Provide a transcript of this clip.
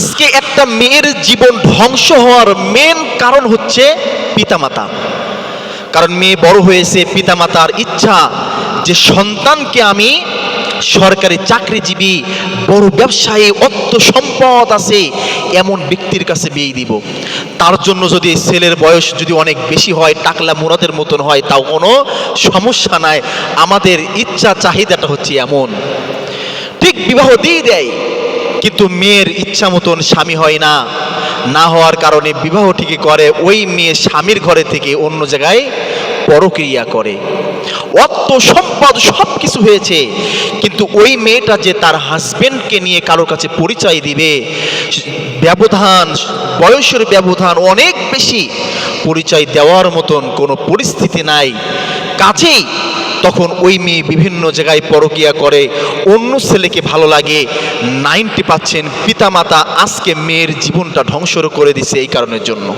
আজকে একটা মেয়ের জীবন ধ্বংস হওয়ার মেন কারণ হচ্ছে পিতামাতা। কারণ মেয়ে বড় হয়েছে, পিতামাতার ইচ্ছা যে সন্তানকে আমি সরকারি চাকরিজীবী, বড় ব্যবসায়ী, অর্থ সম্পদ আছে এমন ব্যক্তির কাছে বিয়ে দিব। তার জন্য যদি ছেলের বয়স যদি অনেক বেশি হয়, টাকলা মুরাদের মতন হয়, তাও কোনো সমস্যা নাই। আমাদের ইচ্ছা চাহিদাটা হচ্ছে এমন। ঠিক বিবাহ দিয়ে দেয়, কিন্তু মেয়ের ইচ্ছা মতন স্বামী হয় না। না হওয়ার কারণে বিবাহ ঠিকই করে, ওই মেয়ে স্বামীর ঘরে থেকে অন্য জায়গায় পরক্রিয়া করে। অর্থ সম্পদ সব কিছু হয়েছে, কিন্তু ওই মেয়েটা যে তার হাজবেন্ডকে নিয়ে কারোর কাছে পরিচয় দিবে, ব্যবধান, বয়সের ব্যবধান অনেক বেশি, পরিচয় দেওয়ার মতন কোনো পরিস্থিতি নাই। কাজেই তখন ওই মেয়ে বিভিন্ন জায়গায় পরকীয়া করে, অন্য ছেলেকে ভালো লাগে। 90% পিতামাতা আজকে মেয়ের জীবনটা ধ্বংস করে দিছে এই কারণের জন্য।